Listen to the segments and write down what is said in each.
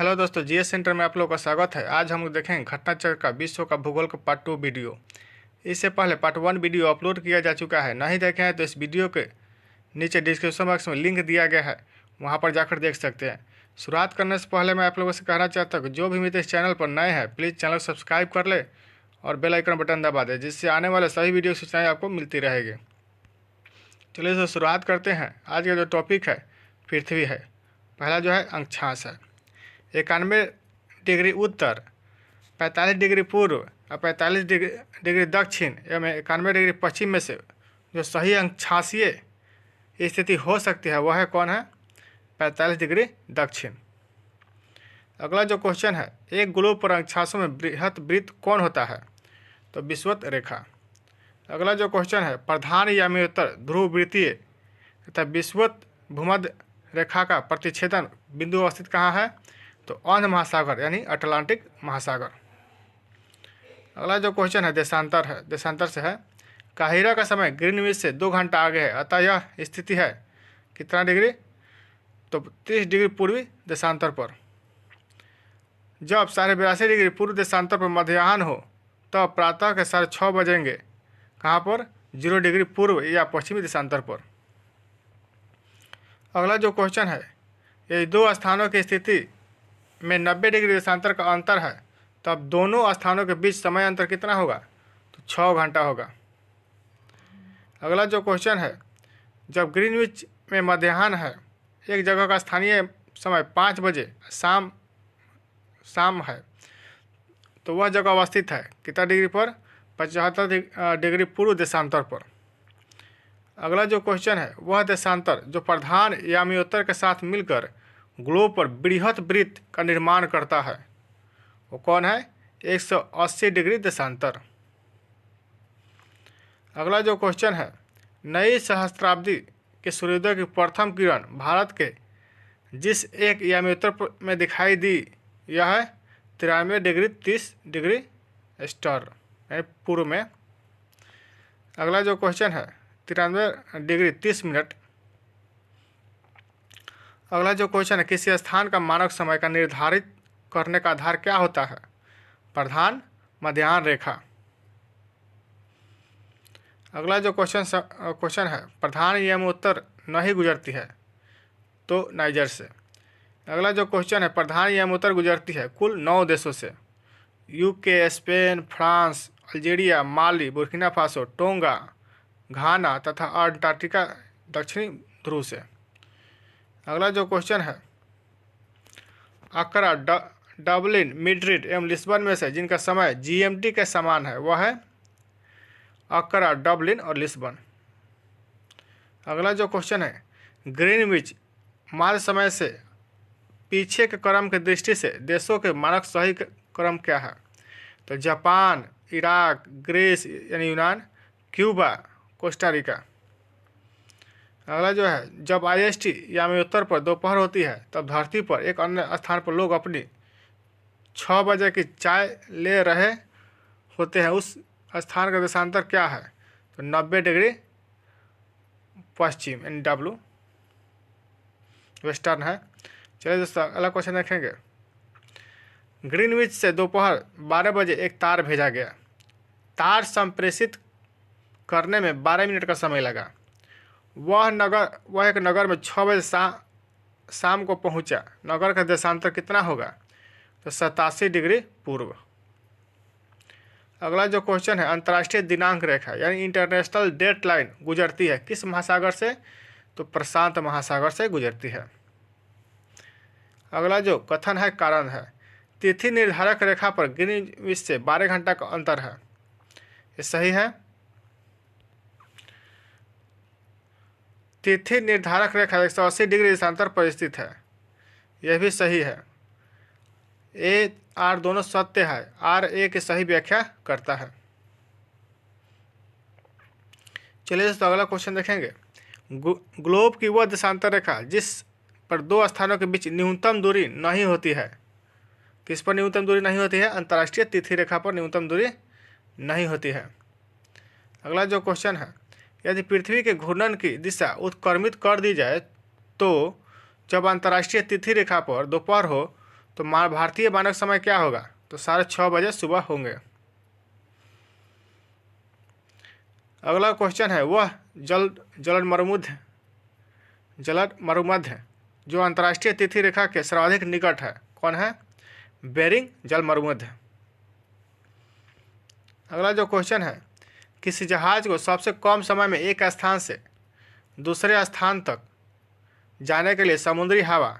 Hello दोस्तों, GS centre में आप लोगों का स्वागत है। आज हम लोग देखेंगे घटना चक्र का विश्व का भूगोल का पार्ट 2 वीडियो। इससे पहले पार्ट 1 वीडियो अपलोड किया जा चुका है। नहीं देखे हैं तो इस वीडियो के नीचे डिस्क्रिप्शन बॉक्स में लिंक दिया गया है, वहां पर जाकर देख सकते हैं। शुरुआत करने से पहले मैं आप लोगों से कहना चाहता हूँ कि जो भी मित्र इस चैनल पर नए हैं प्लीज़ चैनल सब्सक्राइब कर ले और बेल आइकन बटन दबा दें, जिससे आने वाले सभी वीडियो सूचनाएँ आपको मिलती रहेगी। चलिए तो शुरुआत करते हैं। आज का जो टॉपिक है पृथ्वी है। पहला जो है अंशांश है। 91 डिग्री उत्तर, 45 डिग्री पूर्व और 45 डिग्री दक्षिण एवं 91 डिग्री पश्चिम में से जो सही अंशांशीय स्थिति हो सकती है वह है कौन है? 45 डिग्री दक्षिण। अगला जो क्वेश्चन है, एक ग्लोब पर अंशांशों में बृहत वृत्त कौन होता है? तो विषुवत रेखा। अगला जो क्वेश्चन है, प्रधान यामियोत्तर ध्रुव वृत्तीय तथा विषुवत भूमध्य रेखा का प्रतिच्छेदन बिंदु अवस्थित कहाँ है? तो अंध महासागर यानी अटलांटिक महासागर। अगला जो क्वेश्चन है देशांतर है। देशांतर से है, काहिरा का समय ग्रीनविच से 2 घंटा आगे है, अतः यह स्थिति है कितना डिग्री? तो 30 डिग्री पूर्वी देशांतर पर। जब 82.5 डिग्री पूर्व देशांतर पर मध्याह्न हो तब प्रातः के 6:30 बजेंगे। कहाँ पर? 0 डिग्री पूर्व या पश्चिमी देशांतर पर। अगला जो क्वेश्चन है, ये दो स्थानों की स्थिति में 90 डिग्री देशांतर का अंतर है, तब दोनों स्थानों के बीच समय अंतर कितना होगा? तो 6 घंटा होगा। अगला जो क्वेश्चन है, जब ग्रीनविच में मध्याह्न है, एक जगह का स्थानीय समय 5 बजे शाम है, तो वह जगह अवस्थित है कितना डिग्री पर? 75 डिग्री पूर्व देशांतर पर। अगला जो क्वेश्चन है, वह देशांतर जो प्रधान यामियोत्तर के साथ मिलकर ग्लोब पर बृहत वृत्त का निर्माण करता है वो कौन है? 180 डिग्री देशांतर। अगला जो क्वेश्चन है, नई सहस्त्राब्दी के सूर्योदय की प्रथम किरण भारत के जिस एक यामियोत्तर में दिखाई दी यह है 93 डिग्री 30 डिग्री स्टार यानी पूर्व में। अगला जो क्वेश्चन है, 93 डिग्री 30 मिनट। अगला जो क्वेश्चन है, किसी स्थान का मानक समय का निर्धारित करने का आधार क्या होता है? प्रधान मध्याह्न रेखा। अगला जो क्वेश्चन है, प्रधान यामियोत्तर नहीं गुजरती है तो नाइजर से। अगला जो क्वेश्चन है, प्रधान यामियोत्तर गुजरती है कुल 9 देशों से, यूके, स्पेन, फ्रांस, अल्जीरिया, माली, बुर्किना फासो, टोंगा, घाना तथा अंटार्कटिका दक्षिणी ध्रुव से। अगला जो क्वेश्चन है, अक्रा, डबलिन, मैड्रिड एवं लिस्बन में से जिनका समय जीएमटी के समान है वह है अक्रा, डबलिन और लिस्बन। अगला जो क्वेश्चन है, ग्रीनविच माध्य समय से पीछे के क्रम की दृष्टि से देशों के मानक सही क्रम क्या है? तो जापान, इराक, ग्रीस यानी यूनान, क्यूबा, कोस्टारिका। अगला जो है, जब IST यामियोत्तर पर दोपहर होती है तब धरती पर एक अन्य स्थान पर लोग अपनी 6 बजे की चाय ले रहे होते हैं, उस स्थान का देशांतर क्या है? तो 90 डिग्री पश्चिम यानी W वेस्टर्न है। चलिए दोस्तों अगला क्वेश्चन देखेंगे। ग्रीनविच से दोपहर 12 बजे एक तार भेजा गया। तार संप्रेषित करने में 12 मिनट का समय लगा। वह एक नगर में 6 बजे शाम को पहुंचा। नगर का देशांतर कितना होगा? तो 87 डिग्री पूर्व। अगला जो क्वेश्चन है, अंतर्राष्ट्रीय दिनांक रेखा यानी इंटरनेशनल डेट लाइन गुजरती है किस महासागर से? तो प्रशांत महासागर से गुजरती है। अगला जो कथन है कारण है, तिथि निर्धारक रेखा पर ग्रीनविच से 12 घंटा का अंतर है, ये सही है? तिथि निर्धारक रेखा 180 डिग्री देशांतर पर स्थित है, यह भी सही है। ए आर दोनों सत्य है, आर ए की सही व्याख्या करता है। चलिए दोस्तों अगला क्वेश्चन देखेंगे। ग्लोब की वह देशांतर रेखा जिस पर 2 स्थानों के बीच न्यूनतम दूरी नहीं होती है, किस पर न्यूनतम दूरी नहीं होती है? अंतर्राष्ट्रीय तिथि रेखा पर न्यूनतम दूरी नहीं होती है। अगला जो क्वेश्चन है, यदि पृथ्वी के घूर्णन की दिशा उत्क्रमित कर दी जाए तो जब अंतर्राष्ट्रीय तिथि रेखा पर दोपहर हो तो भारतीय मानक समय क्या होगा? तो 6:30 सुबह होंगे। अगला क्वेश्चन है, वह जलद मरुमध्य जो अंतर्राष्ट्रीय तिथि रेखा के सर्वाधिक निकट है, कौन है? बेरिंग जल मरुमध्य। अगला जो क्वेश्चन है, किसी जहाज को सबसे कम समय में एक स्थान से दूसरे स्थान तक जाने के लिए समुद्री हवा,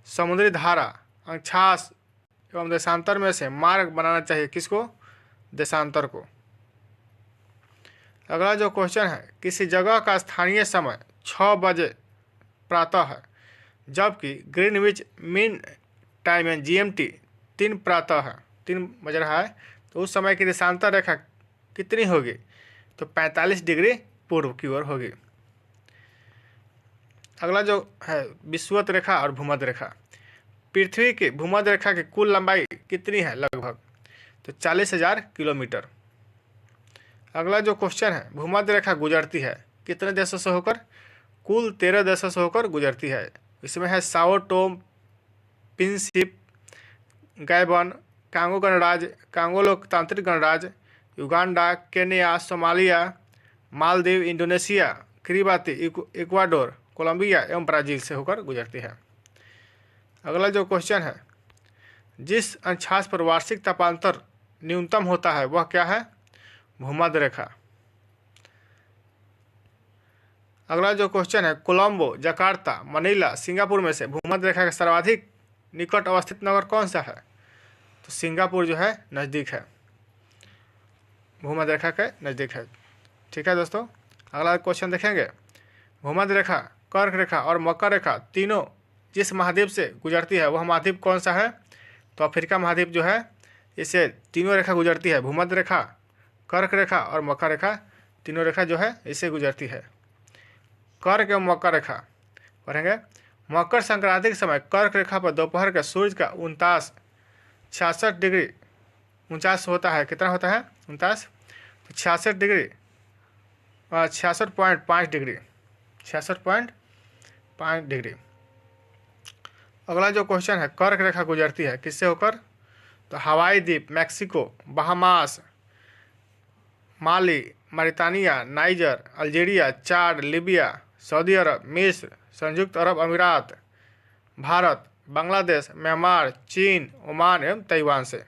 समुद्री धारा, अक्षांश एवं देशांतर में से मार्ग बनाना चाहिए, किसको? देशांतर को। अगला जो क्वेश्चन है, किसी जगह का स्थानीय समय 6 बजे प्रातः है, जबकि Greenwich mean time and GMT 3 प्रातः है, 3 बज रहा है, तो उस समय की देशांतर रेखा कितनी होगी? तो 45 डिग्री पूर्व की ओर होगी। अगला जो है, विषुवत रेखा और भूमध्य रेखा। पृथ्वी की भूमध्य रेखा की कुल लंबाई कितनी है लगभग? तो 40,000 किलोमीटर। अगला जो क्वेश्चन है, भूमध्य रेखा गुजरती है कितने देशों से होकर? कुल 13 देशों से होकर गुजरती है। इसमें है Sao Tome, Principe, Gabon, Congo गणराज्य, कांगो लोकतांत्रिक गणराज्य, Uganda, Kenya, Somalia, Maldives, Indonesia, Kiribati, Ecuador, Colombia एवं ब्राज़ील से होकर गुजरती है। अगला जो क्वेश्चन है, जिस अक्षांश पर वार्षिक तापांतर न्यूनतम होता है वह क्या है? भूमध्य रेखा। अगला जो क्वेश्चन है, कोलंबो, जकार्ता, मनीला, सिंगापुर में से भूमध्य रेखा के सर्वाधिक निकट अवस्थित नगर कौन सा है? तो सिंगापुर जो है नज़दीक है, भूमध्य रेखा के नज़दीक है। ठीक है दोस्तों, अगला क्वेश्चन देखेंगे, भूमध्य रेखा, कर्क रेखा और मकर रेखा तीनों जिस महाद्वीप से गुजरती है वह महाद्वीप कौन सा है? तो अफ्रीका महाद्वीप जो है, इसे तीनों रेखा गुजरती है, भूमध्य रेखा, कर्क रेखा और मकर रेखा, तीनों रेखा जो है इसे गुजरती है। कर्क एवं मकर रेखा पढ़ेंगे। मकर संक्रांति के समय कर्क रेखा पर दोपहर का सूर्य का 49 डिग्री 49 होता है, कितना होता है? 49, 66 डिग्री 66.5 डिग्री 66.5 डिग्री। अगला जो क्वेश्चन है, कर्क रेखा गुजरती है किससे होकर? तो हवाई द्वीप, मैक्सिको, बहामास, माली, मॉरिटानिया, नाइजर, अल्जीरिया, चाड, लीबिया, सऊदी अरब, मिस्र, संयुक्त अरब अमीरात, भारत, बांग्लादेश, म्यांमार, चीन, ओमान एवं ताइवान से।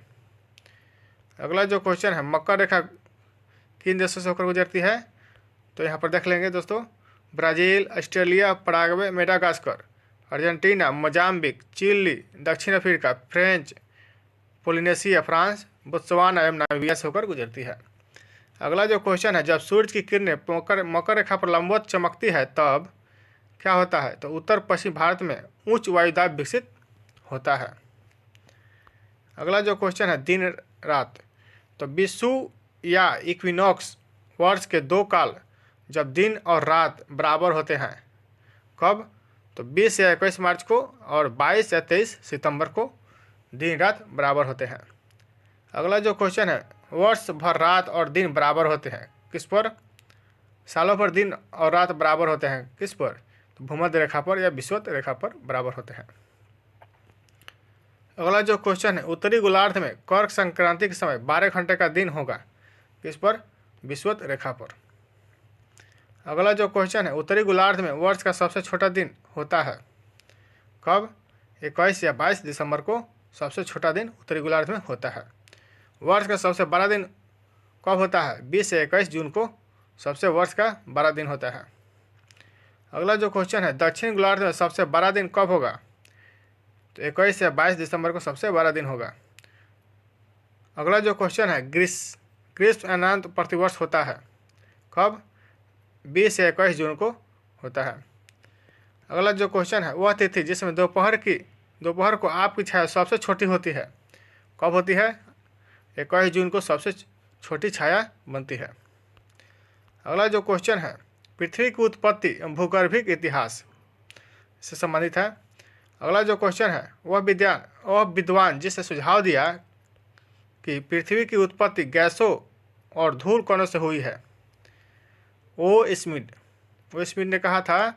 अगला जो क्वेश्चन है, मकर रेखा किन देशों से होकर गुजरती है? तो यहाँ पर देख लेंगे दोस्तों, Brazil, Australia, Paraguay, Madagascar, Argentina, Mozambique, Chile, दक्षिण Africa, French Polynesia, France, Botswana एवं नामीबिया से होकर गुजरती है। अगला जो क्वेश्चन है, जब सूर्य की किरणें मकर रेखा पर लंबवत चमकती है तब क्या होता है? तो उत्तर पश्चिम भारत में उच्च वायुदाब विकसित होता है। अगला जो क्वेश्चन है, दिन रात। तो विषुव या इक्विनॉक्स वर्ष के 2 काल जब दिन और रात बराबर होते हैं, कब? तो 20 या 21 मार्च को और 22 या 23 सितंबर को दिन रात बराबर होते हैं। अगला जो क्वेश्चन है, वर्ष भर रात और दिन बराबर होते हैं किस पर? सालों भर दिन और रात बराबर होते हैं किस पर? तो भूमध्य रेखा पर या विषुवत रेखा पर बराबर होते हैं। अगला जो क्वेश्चन है, उत्तरी गोलार्ध में कर्क संक्रांति के समय 12 घंटे का दिन होगा किस पर? विषुवत रेखा पर। अगला जो क्वेश्चन है, उत्तरी गोलार्ध में वर्ष का सबसे छोटा दिन होता है कब? 21 या 22 दिसंबर को सबसे छोटा दिन उत्तरी गोलार्ध में होता है। वर्ष का सबसे बड़ा दिन कब होता है? 20 से 21 जून को सबसे वर्ष का बड़ा दिन होता है। अगला जो क्वेश्चन है, दक्षिण गोलार्ध में सबसे बड़ा दिन कब होगा? तो 21 या 22 दिसंबर को सबसे बड़ा दिन होगा। अगला जो क्वेश्चन है, ग्रीष्म अनंत प्रतिवर्ष होता है कब? 20 से 21 जून को होता है। अगला जो क्वेश्चन है, वह तिथि जिसमें दोपहर को आपकी छाया सबसे छोटी होती है कब होती है? 21 जून को सबसे छोटी छाया बनती है। अगला जो क्वेश्चन है, पृथ्वी की उत्पत्ति एवं भूगर्भिक इतिहास से संबंधित है। अगला जो क्वेश्चन है, वह विद्वान जिसने सुझाव दिया कि पृथ्वी की उत्पत्ति गैसों और धूल कणों से हुई है? ओ स्मिथ ने कहा था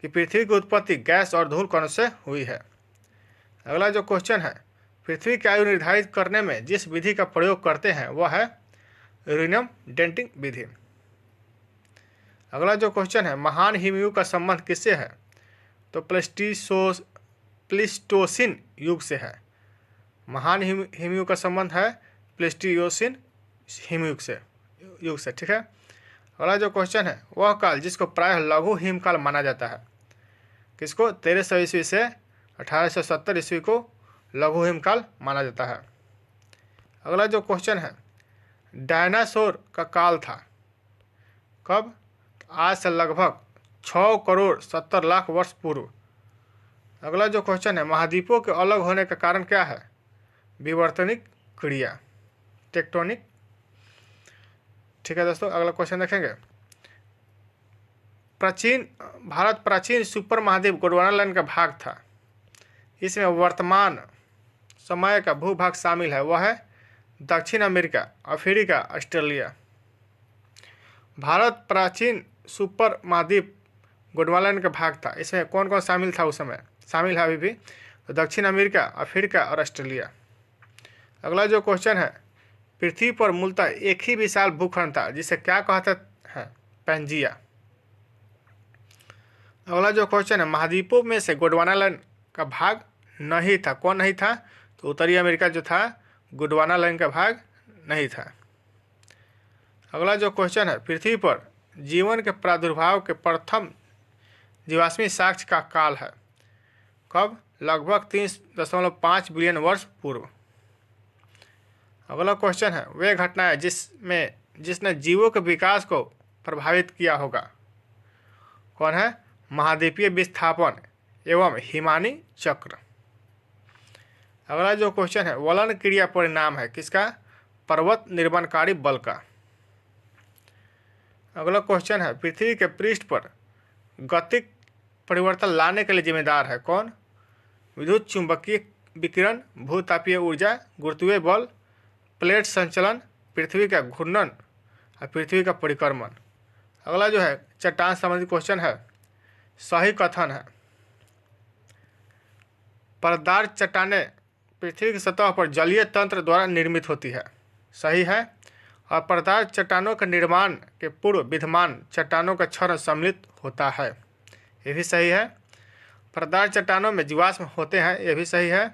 कि पृथ्वी की उत्पत्ति गैस और धूल कणों से हुई है। अगला जो क्वेश्चन है, पृथ्वी की आयु निर्धारित करने में जिस विधि का प्रयोग करते हैं वह है यूरेनियम डेटिंग विधि। अगला जो क्वेश्चन है, महान हिमयुग का संबंध किससे है? तो प्लीस्टोसिन युग से है। महान हिमयुग का संबंध है प्लीस्टोसिन हिमयुग से, ठीक है। अगला जो क्वेश्चन है, वह काल जिसको प्रायः लघु हिमकाल माना जाता है, किसको? 1300 ईस्वी से 1870 ईस्वी को लघु हिमकाल माना जाता है। अगला जो क्वेश्चन है, डायनासोर का काल था कब? आज से लगभग 6 करोड़ 70 लाख वर्ष पूर्व। अगला जो क्वेश्चन है, महाद्वीपों के अलग होने का कारण क्या है? विवर्तनिक क्रिया, टेक्टोनिक, ठीक है दोस्तों। अगला क्वेश्चन देखेंगे, भारत प्राचीन सुपर महाद्वीप गोंडवाना का भाग था, इसमें वर्तमान समय का भूभाग शामिल है, वह है दक्षिण अमेरिका, अफ्रीका, ऑस्ट्रेलिया। भारत प्राचीन सुपर महाद्वीप गोंडवाना का भाग था, इसमें कौन कौन शामिल था उस समय? शामिल है अभी भी, तो दक्षिण अमेरिका, अफ्रीका और ऑस्ट्रेलिया। अगला जो क्वेश्चन है, पृथ्वी पर मूलतः एक ही विशाल भूखंड था जिसे क्या कहते हैं? पैंजिया। अगला जो क्वेश्चन है, महाद्वीपों में से गोंडवाना का भाग नहीं था, कौन नहीं था? तो उत्तरी अमेरिका जो था गोंडवाना लाइन का भाग नहीं था। अगला जो क्वेश्चन है, पृथ्वी पर जीवन के प्रादुर्भाव के प्रथम जीवाश्मी साक्ष्य का काल है कब? लगभग 3.5 बिलियन वर्ष पूर्व। अगला क्वेश्चन है, वे घटनाएं जिसने जीवों के विकास को प्रभावित किया होगा, कौन है? महाद्वीपीय विस्थापन एवं हिमानी चक्र। अगला जो क्वेश्चन है, वलन क्रिया परिणाम है किसका? पर्वत निर्माणकारी बल का। अगला क्वेश्चन है, पृथ्वी के पृष्ठ पर गतिक परिवर्तन लाने के लिए जिम्मेदार है कौन? विद्युत चुंबकीय विकिरण, भूतापीय ऊर्जा, गुरुत्वीय बल, प्लेट संचलन, पृथ्वी का घूर्णन और पृथ्वी का परिक्रमण। अगला जो है चट्टान संबंधी क्वेश्चन है, सही कथन है। परतदार चट्टानें पृथ्वी की सतह पर जलीय तंत्र द्वारा निर्मित होती है, सही है। और परतदार चट्टानों के निर्माण के पूर्व विद्यमान चट्टानों का क्षरण सम्मिलित होता है, ये भी सही है। परतदार चट्टानों में जीवाश्म होते हैं, ये भी सही है।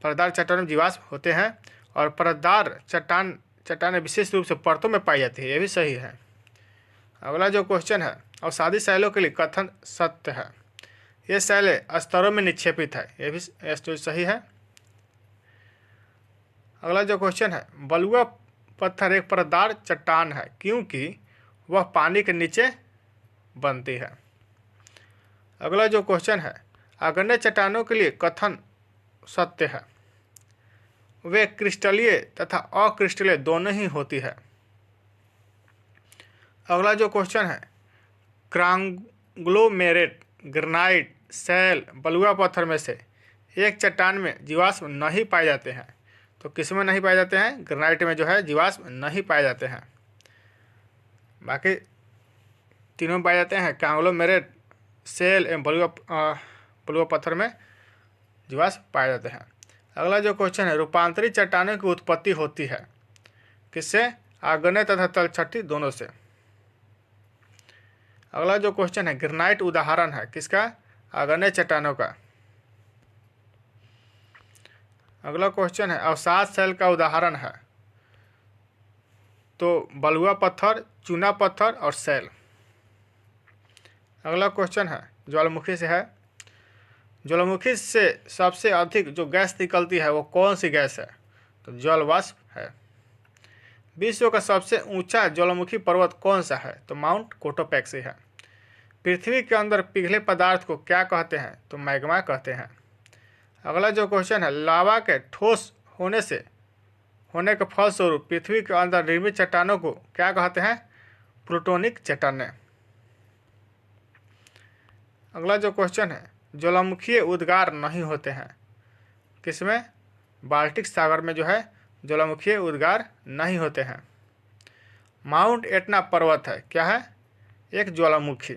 परतदार चट्टानों में जीवाश्म होते हैं और परतदार चट्टानें विशेष रूप से परतों में पाई जाती है, ये भी सही है। अगला जो क्वेश्चन है, अवसादी शैलों के लिए कथन सत्य है, ये शैलें स्तरों में निक्षेपित है, ये भी सही है। अगला जो क्वेश्चन है, बलुआ पत्थर एक परतदार चट्टान है क्योंकि वह पानी के नीचे बनती है। अगला जो क्वेश्चन है, आग्नेय चट्टानों के लिए कथन सत्य है, वे क्रिस्टलीय तथा अक्रिस्टलीय दोनों ही होती है। अगला जो क्वेश्चन है, क्रांग्लोमेरेट, ग्रेनाइट, शैल, बलुआ पत्थर में से एक चट्टान में जीवाश्म नहीं पाए जाते हैं, तो किस में नहीं पाए जाते हैं? ग्रेनाइट में जो है जीवाश्म नहीं पाए जाते हैं, बाकी तीनों में पाए जाते हैं। कांग्लोमेरेट, शैल एवं बलुआ पत्थर में जीवाश्म पाए जाते हैं। अगला जो क्वेश्चन है, रूपांतरित चट्टानों की उत्पत्ति होती है किससे? आग्नेय तथा तलछटी दोनों से। अगला जो क्वेश्चन है, ग्रेनाइट उदाहरण है किसका? आग्नेय चट्टानों का। अगला क्वेश्चन है, अवसाद शैल का उदाहरण है, तो बलुआ पत्थर, चूना पत्थर और शैल। अगला क्वेश्चन है, ज्वालामुखी से है, ज्वालामुखी से सबसे अधिक जो गैस निकलती है वो कौन सी गैस है? तो जल वाष्प है। विश्व का सबसे ऊंचा ज्वालामुखी पर्वत कौन सा है? तो माउंट कोटोपैक्सी है। पृथ्वी के अंदर पिघले पदार्थ को क्या कहते हैं? तो मैग्मा कहते हैं। अगला जो क्वेश्चन है, लावा के ठोस होने के फलस्वरूप पृथ्वी के अंदर निर्मित चट्टानों को क्या कहते हैं? प्लूटोनिक चट्टानें। अगला जो क्वेश्चन है, ज्वालामुखीय उद्गार नहीं होते हैं किसमें? बाल्टिक सागर में जो है ज्वालामुखीय उद्गार नहीं होते हैं। माउंट एटना पर्वत है, क्या है? एक ज्वालामुखी।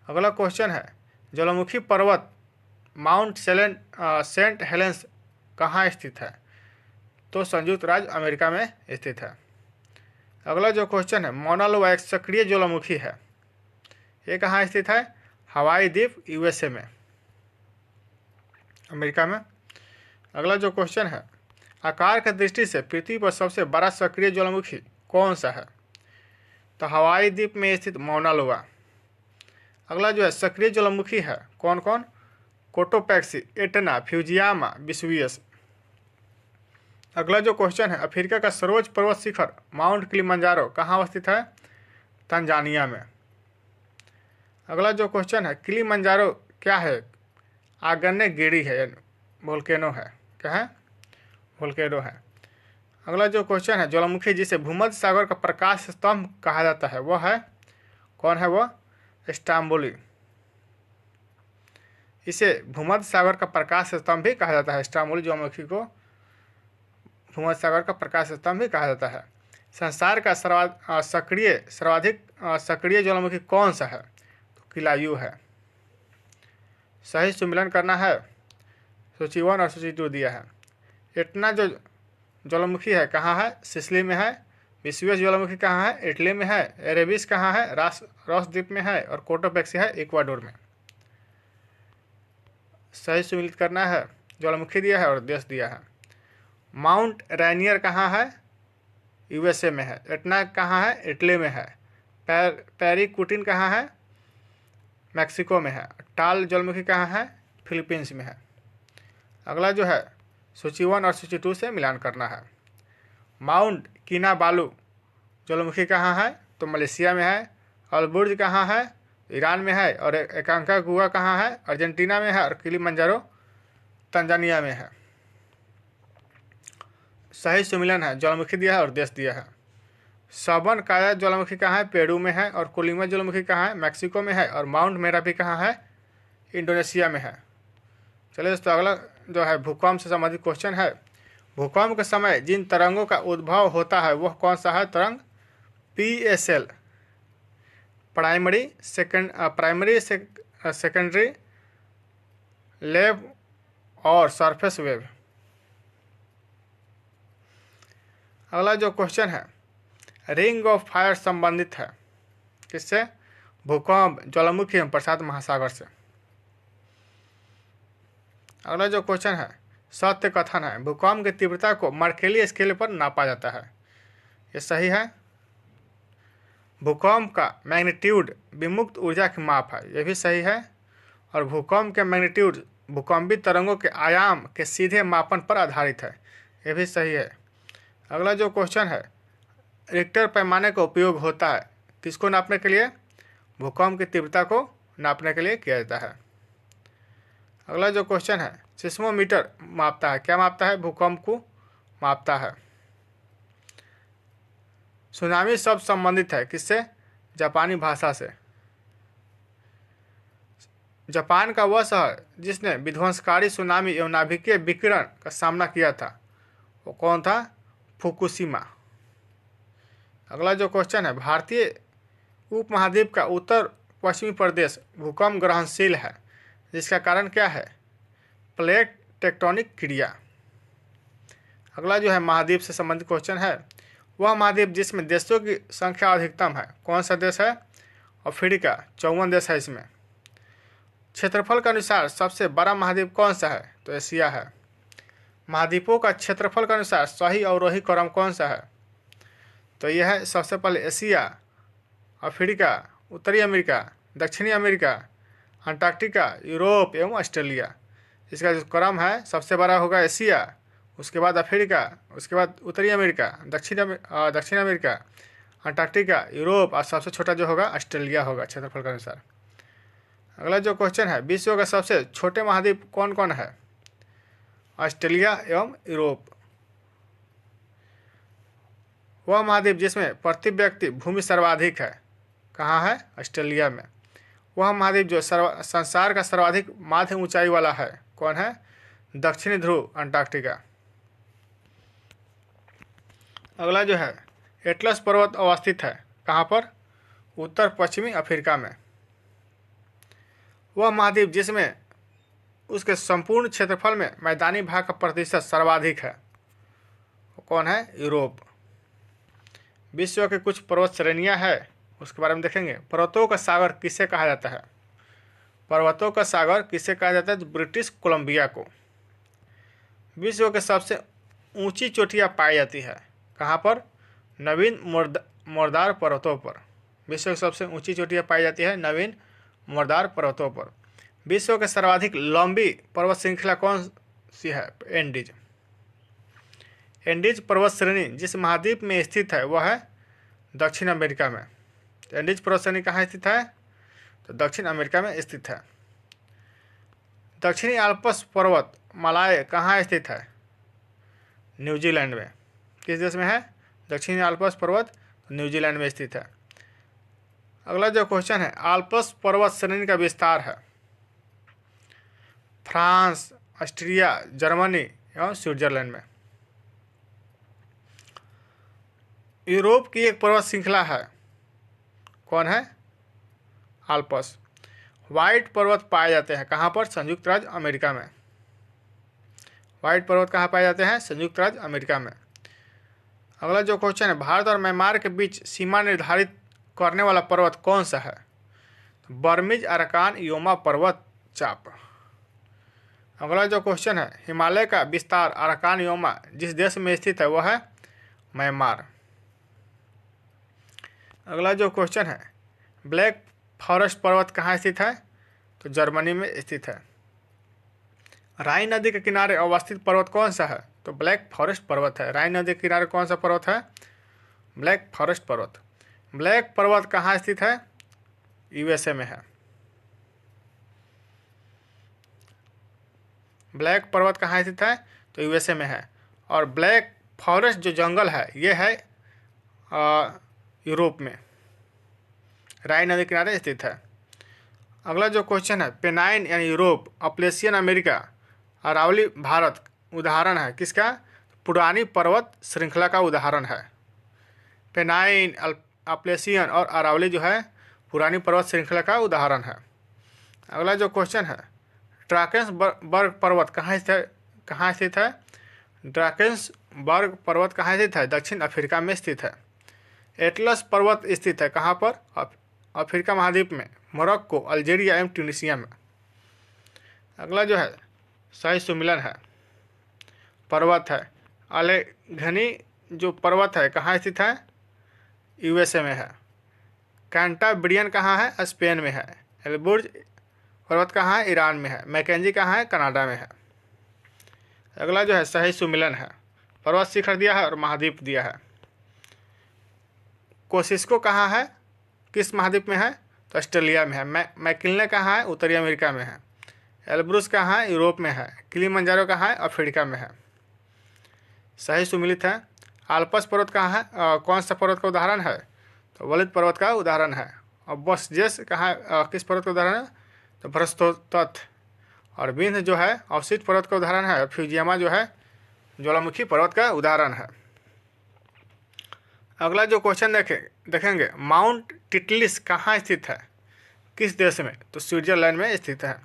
अगला क्वेश्चन है, ज्वालामुखी पर्वत माउंट सेंट हेलेंस कहाँ स्थित है? तो संयुक्त राज्य अमेरिका में स्थित है। अगला जो क्वेश्चन है, मौना लोआ एक सक्रिय ज्वालामुखी है, ये कहाँ स्थित है? हवाई द्वीप यूएसए में, अमेरिका में। अगला जो क्वेश्चन है, आकार की दृष्टि से पृथ्वी पर सबसे बड़ा सक्रिय ज्वालामुखी कौन सा है? तो हवाई द्वीप में स्थित मौना लोआ। अगला जो है सक्रिय ज्वालामुखी है कौन कौन? Cotopaxi, Etna, Fujiyama, Vesuvius. अगला जो क्वेश्चन है, अफ्रीका का सर्वोच्च पर्वत शिखर माउंट किलिमंजारो कहाँ अवस्थित है? तंजानिया में। अगला जो क्वेश्चन है, किलिमंजारो क्या है? आग्नेयगिरी है, वोल्केनो है। क्या है? वोल्केनो है। अगला जो क्वेश्चन है, ज्वालामुखी जिसे भूमध्य सागर का प्रकाश स्तंभ कहा जाता है वह है कौन है? वह स्ट्रोम्बोली। इसे भूमध्य सागर का प्रकाश स्तंभ भी कहा जाता है। स्ट्रोम्बोली ज्वालामुखी को भूमध्य सागर का प्रकाश स्तंभ भी कहा जाता है। संसार का सर्वाधिक सक्रिय ज्वालामुखी कौन सा है? तो किलायू है। सही सुमिलन करना है। सूची 1 और सूची 2 दिया है। एटना जो ज्वालामुखी है कहाँ है? सिसिली में है। विसुवियस ज्वालामुखी कहाँ है? इटली में है। एरेबिस कहाँ है? रॉस द्वीप में है। और कोटोपैक्सी है इक्वाडोर में। सही सुमिलित करना है। ज्वालामुखी दिया है और देश दिया है। माउंट रैनियर कहाँ है? यूएसए में है। एटना कहाँ है? इटली में है। पेरिकुटिन कहाँ है? मैक्सिको में है। टाल ज्वालामुखी कहाँ है? फिलीपींस में है। अगला जो है सूची 1 और सूची 2 से मिलान करना है। माउंट किनाबालू ज्वालामुखी कहाँ है? तो मलेशिया में है। अलबुर्ज कहाँ है? ईरान में है। और एकांकागुआ कहाँ है? अर्जेंटीना में है। और किलिमंजारो तंजानिया में है। सही सुमिलन है। ज्वालामुखी दिया है और देश दिया है। सबन काया ज्वालामुखी कहाँ है? पेरू में है। और कोलिमा ज्वालामुखी कहाँ है? मैक्सिको में है। और माउंट मेरापी कहाँ है? इंडोनेशिया में है। चलिए दोस्तों, अगला जो है भूकंप से संबंधित क्वेश्चन है। भूकंप के समय जिन तरंगों का उद्भव होता है वह कौन सा है तरंग? PSL, प्राइमरी सेकेंडरी वेव और सरफेस वेव। अगला जो क्वेश्चन है, रिंग ऑफ फायर संबंधित है किससे? भूकंप, ज्वालामुखी एवं प्रशांत महासागर से। अगला जो क्वेश्चन है, सत्य कथन है। भूकंप की तीव्रता को मर्केली स्केल पर नापा जाता है, ये सही है। भूकंप का मैग्नीट्यूड विमुक्त ऊर्जा की माप है, यह भी सही है। और भूकंप के मैग्नीट्यूड भूकंपी तरंगों के आयाम के सीधे मापन पर आधारित है, यह भी सही है। अगला जो क्वेश्चन है, रिक्टर पैमाने का उपयोग होता है किसको नापने के लिए? भूकंप की तीव्रता को नापने के लिए किया जाता है। अगला जो क्वेश्चन है, सिस्मोमीटर मापता है, क्या मापता है? भूकंप को मापता है। सुनामी शब्द संबंधित है किससे? जापानी भाषा से। जापान का वह शहर जिसने विध्वंसकारी सुनामी एवं नाभिकीय विकिरण का सामना किया था वो कौन था? फुकुशिमा। अगला जो क्वेश्चन है, भारतीय उपमहाद्वीप का उत्तर पश्चिमी प्रदेश भूकंप ग्रहणशील है, जिसका कारण क्या है? प्लेट टेक्टोनिक क्रिया। अगला जो है महाद्वीप से संबंधित क्वेश्चन है, वह महाद्वीप जिसमें देशों की संख्या अधिकतम है कौन सा देश है? अफ्रीका, 54 देश है इसमें। क्षेत्रफल के अनुसार सबसे बड़ा महाद्वीप कौन सा है? तो एशिया है। महाद्वीपों का क्षेत्रफल के अनुसार सही अवरोही क्रम कौन सा है? तो यह है सबसे पहले एशिया, अफ्रीका, उत्तरी अमेरिका, दक्षिणी अमेरिका, अंटार्कटिका, यूरोप एवं ऑस्ट्रेलिया। इसका जो क्रम है सबसे बड़ा होगा एशिया, उसके बाद अफ्रीका, उसके बाद उत्तरी अमेरिका, दक्षिण अमेरिका, अंटार्कटिका, यूरोप और सबसे छोटा जो होगा ऑस्ट्रेलिया होगा क्षेत्रफल के अनुसार। अगला जो क्वेश्चन है, विश्व का सबसे छोटे महाद्वीप कौन कौन है? ऑस्ट्रेलिया एवं यूरोप। वह महाद्वीप जिसमें प्रति व्यक्ति भूमि सर्वाधिक है कहाँ है? ऑस्ट्रेलिया में। वह महाद्वीप जो संसार का सर्वाधिक माध्य ऊंचाई वाला है कौन है? दक्षिणी ध्रुव, अंटार्कटिका। अगला जो है, एटलस पर्वत अवस्थित है कहाँ पर? उत्तर पश्चिमी अफ्रीका में। वह महाद्वीप जिसमें उसके संपूर्ण क्षेत्रफल में मैदानी भाग का प्रतिशत सर्वाधिक है? कौन है? यूरोप। विश्व के कुछ पर्वत श्रेणियां हैं, उसके बारे में देखेंगे। पर्वतों का सागर किसे कहा जाता है? पर्वतों का सागर किसे कहा जाता है? तो ब्रिटिश कोलंबिया को। विश्व के सबसे ऊंची चोटियां पाई जाती है कहाँ पर? नवीन मोरदार पर्वतों पर। विश्व की सबसे ऊंची चोटियां पाई जाती है नवीन मोरदार पर्वतों पर। विश्व के सर्वाधिक लंबी पर्वत श्रृंखला कौन सी है? एंडीज। एंडीज पर्वत श्रेणी जिस महाद्वीप में स्थित है वह है दक्षिण अमेरिका में। एंडीज पर्वत श्रेणी कहाँ स्थित है? तो दक्षिण अमेरिका में स्थित है। दक्षिणी आल्प्स पर्वत मालाएं कहाँ स्थित है? न्यूजीलैंड में। किस देश में है? दक्षिणी आल्प्स पर्वत न्यूजीलैंड में स्थित है। अगला जो क्वेश्चन है, आल्प्स पर्वत श्रेणी का विस्तार है फ्रांस, ऑस्ट्रिया, जर्मनी एवं स्विट्जरलैंड में। यूरोप की एक पर्वत श्रृंखला है, कौन है? आल्प्स। व्हाइट पर्वत पाए जाते हैं कहाँ पर? संयुक्त राज्य अमेरिका में। व्हाइट पर्वत कहाँ पाए जाते हैं? संयुक्त राज्य अमेरिका में। अगला जो क्वेश्चन है, भारत और म्यांमार के बीच सीमा निर्धारित करने वाला पर्वत कौन सा है? बर्मिज अराकान योमा पर्वत चाप। अगला जो क्वेश्चन है, हिमालय का विस्तार अराकान योमा जिस देश में स्थित है वह है म्यांमार। अगला जो क्वेश्चन है, ब्लैक फॉरेस्ट पर्वत कहाँ स्थित है? तो जर्मनी में स्थित है। राइन नदी के किनारे अवस्थित पर्वत कौन सा है? तो ब्लैक फॉरेस्ट पर्वत है। राइन नदी के किनारे कौन सा पर्वत है? ब्लैक फॉरेस्ट पर्वत। ब्लैक पर्वत कहाँ स्थित है? यूएसए में है। ब्लैक पर्वत कहाँ स्थित है? तो यूएसए में है। और ब्लैक फॉरेस्ट जो जंगल है ये है यूरोप में, राइन नदी किनारे स्थित है। अगला जो क्वेश्चन है, पेनाइन यानी Europe, Appalachian America, Aravalli Bharat उदाहरण है किसका? पुरानी पर्वत श्रृंखला का उदाहरण है। पेनाइन, अपलेशियन और अरावली जो है पुरानी पर्वत श्रृंखला का उदाहरण है। अगला जो क्वेश्चन है, ड्राकेंसबर्ग पर्वत कहाँ स्थित है? ड्राकेंसबर्ग पर्वत कहाँ स्थित है? दक्षिण अफ्रीका में स्थित है। एटलस पर्वत स्थित है कहाँ पर? अफ्रीका महाद्वीप में, मोरक्को, अल्जीरिया एवं ट्यूनीशिया में। अगला जो है सही सुमिलन है पर्वत है। अलेघनी जो पर्वत है कहाँ स्थित है? यूएसए में है। कैंटाब्रियन कहाँ है? स्पेन में है। एल्बुर्ज पर्वत कहाँ है? ईरान में है। मैकेंजी कहाँ है? कनाडा में है। अगला जो है सही सुमिलन है, पर्वत शिखर दिया है और महाद्वीप दिया है। कोसिस्को कहाँ है? किस महाद्वीप में है? तो ऑस्ट्रेलिया में है। मैकिलने कहाँ है? उत्तरी अमेरिका में है। एल्ब्रुस कहाँ है? यूरोप में है। किलिमंजारो कहाँ है? अफ्रीका में है। सही सुमिलित है। आल्प्स पर्वत कहाँ है? कौन सा पर्वत का उदाहरण है? तो वलित पर्वत का उदाहरण है। और बसजेस कहाँ किस पर्वत का उदाहरण है? तो भ्रस्तोत्थ। और विंध्य जो है अवसित पर्वत का उदाहरण है। और फ्यूजियामा जो है ज्वालामुखी पर्वत का उदाहरण है। अगला जो क्वेश्चन देखेंगे, माउंट टिटलिस कहाँ स्थित है? किस देश में? तो स्विट्जरलैंड में स्थित है।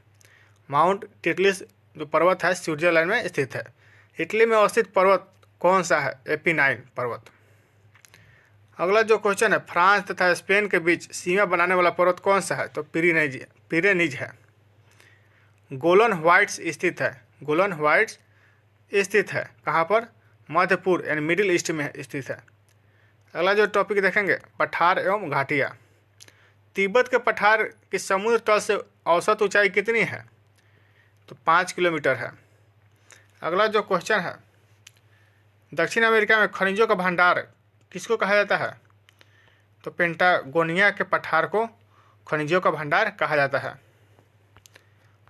माउंट टिटलिस जो पर्वत है स्विट्जरलैंड में स्थित है। इटली में अवस्थित पर्वत कौन सा है? एपिनाइन पर्वत। अगला जो क्वेश्चन है, फ्रांस तथा स्पेन के बीच सीमा बनाने वाला पर्वत कौन सा है? तो पिरेनीज है। गोलन हाइट्स स्थित है। गोलन हाइट्स स्थित है कहाँ पर? मध्य पूर्व यानी मिडिल ईस्ट में स्थित है। अगला जो टॉपिक देखेंगे, पठार एवं घाटियाँ। तिब्बत के पठार की समुद्र तल से औसत ऊंचाई कितनी है? तो 5 किलोमीटर है। अगला जो क्वेश्चन है, दक्षिण अमेरिका में खनिजों का भंडार किसको कहा जाता है? तो पेंटागोनिया के पठार को खनिजों का भंडार कहा जाता है।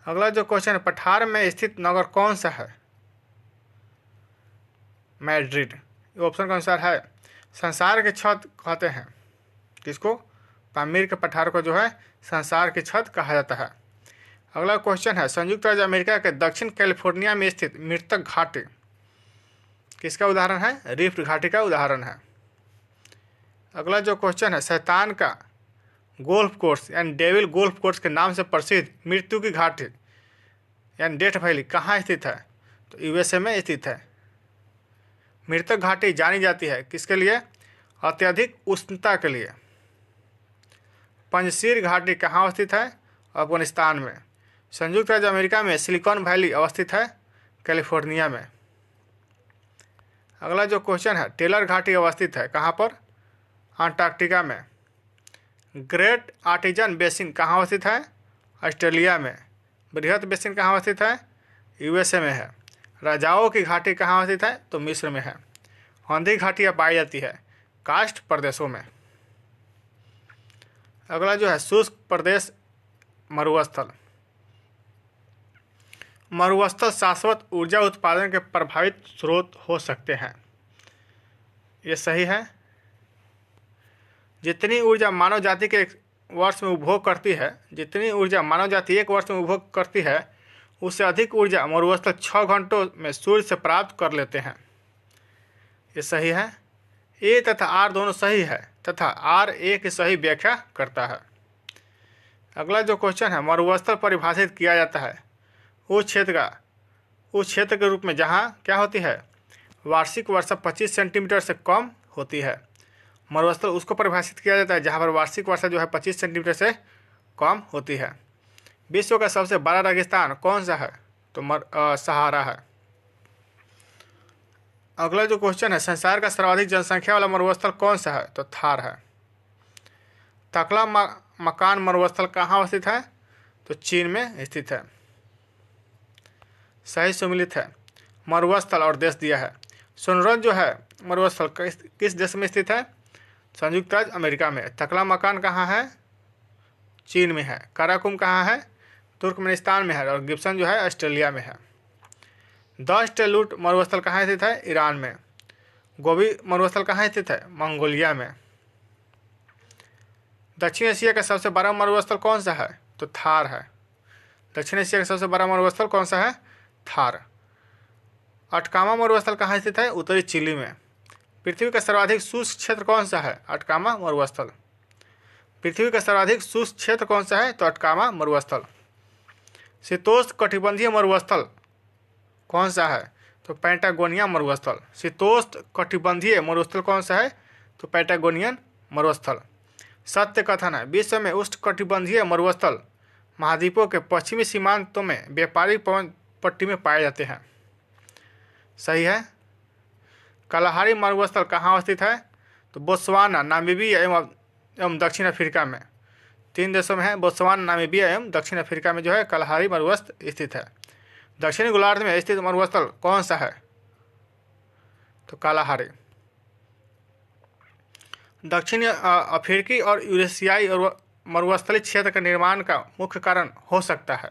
अगला जो क्वेश्चन है, पठार में स्थित नगर कौन सा है? मैड्रिड। ऑप्शन के अनुसार है। संसार की छत कहते हैं किसको? पामीर के पठार को जो है संसार की छत कहा जाता है। अगला क्वेश्चन है, संयुक्त राज्य अमेरिका के दक्षिण कैलिफोर्निया में स्थित मृतक घाटी किसका उदाहरण है? रिफ्ट घाटी का उदाहरण है। अगला जो क्वेश्चन है, शैतान का गोल्फ कोर्स यानी डेविल गोल्फ कोर्स के नाम से प्रसिद्ध मृत्यु की घाटी यानी डेथ वैली कहाँ स्थित है? तो यूएसए में स्थित है। मृतक घाटी जानी जाती है किसके लिए? अत्यधिक उष्णता के लिए। पंजशीर घाटी कहाँ अवस्थित है? अफगानिस्तान में। संयुक्त राज्य अमेरिका में सिलिकॉन वैली अवस्थित है कैलिफोर्निया में। अगला जो क्वेश्चन है, टेलर घाटी अवस्थित है कहाँ पर? अंटार्कटिका में। ग्रेट आर्टिजन बेसिन कहाँ अवस्थित है? ऑस्ट्रेलिया में। बृहत बेसिन कहाँ अवस्थित है? यूएसए में है। राजाओं की घाटी कहाँ अवस्थित है? तो मिस्र में है। औंधी घाटियाँ पाई जाती है कास्ट प्रदेशों में। अगला जो है, शुष्क प्रदेश मरुस्थल। मरुस्थल शाश्वत ऊर्जा उत्पादन के प्रभावित स्रोत हो सकते हैं। ये सही है। जितनी ऊर्जा मानव जाति के एक वर्ष में उपभोग करती है, जितनी ऊर्जा मानव जाति एक वर्ष में उपभोग करती है, उससे अधिक ऊर्जा मरुस्थल 6 घंटों में सूर्य से प्राप्त कर लेते हैं। ये सही है। ए तथा आर दोनों सही है तथा आर ए की सही व्याख्या करता है। अगला जो क्वेश्चन है, मरुस्थल परिभाषित किया जाता है उस क्षेत्र के रूप में जहाँ क्या होती है? वार्षिक वर्षा 25 सेंटीमीटर से कम होती है। मरुस्थल उसको परिभाषित किया जाता है जहाँ पर वार्षिक वर्षा जो है 25 सेंटीमीटर से कम होती है। विश्व का सबसे बड़ा रेगिस्तान कौन सा है? तो सहारा है। अगला जो क्वेश्चन है, संसार का सर्वाधिक जनसंख्या वाला मरुस्थल कौन सा है? तो थार है। तकला मकान मरुस्थल कहाँ अवस्थित है? तो चीन में स्थित है। सही सुमिलित है। मरुस्थल और देश दिया है। सोनरन जो है मरुस्थल किस देश में स्थित है? संयुक्त राज्य अमेरिका में। तकला मकान कहाँ है? चीन में है। काराकुम कहाँ है? तुर्कमेनिस्तान में है। और गिब्सन जो है ऑस्ट्रेलिया में है। द स्टेलूट मरुस्थल कहाँ स्थित है? ईरान में। गोबी मरुस्थल कहाँ स्थित है? मंगोलिया में। दक्षिण एशिया का सबसे बड़ा मरुस्थल कौन सा है? तो थार है। दक्षिण एशिया का सबसे बड़ा मरुस्थल कौन सा है? थार। अटकामा मरुस्थल कहाँ स्थित है? उत्तरी चिली में। पृथ्वी का सर्वाधिक शुष्क क्षेत्र कौन सा है? अटकामा मरुस्थल। पृथ्वी का सर्वाधिक शुष्क क्षेत्र कौन सा है? तो अटकामा मरुस्थल। शीतोष्ण कटिबंधीय मरुस्थल कौन सा है? तो पैटागोनिया मरुस्थल। शीतोष्ण कटिबंधीय मरुस्थल कौन सा है? तो पैटागोनियन मरुस्थल। सत्य कथन है, विश्व में उष्ण कटिबंधीय मरुस्थल महाद्वीपों के पश्चिमी सीमांतों में व्यापारिक पवन पट्टी में पाए जाते हैं। सही है। कलाहारी मरुस्थल कहाँ अवस्थित है? तो बोत्सवाना, नामीबिया एवं दक्षिण अफ्रीका में। 3 देशों में है, बोत्सवाना, नामीबिया एवं दक्षिण अफ्रीका में जो है कलाहारी मरुस्थल स्थित है। दक्षिणी गोलार्ध में स्थित मरुस्थल कौन सा है? तो कालाहारी। दक्षिणी अफ्रीकी और यूरेशियाई और मरुस्थलीय क्षेत्र के निर्माण का मुख्य कारण हो सकता है।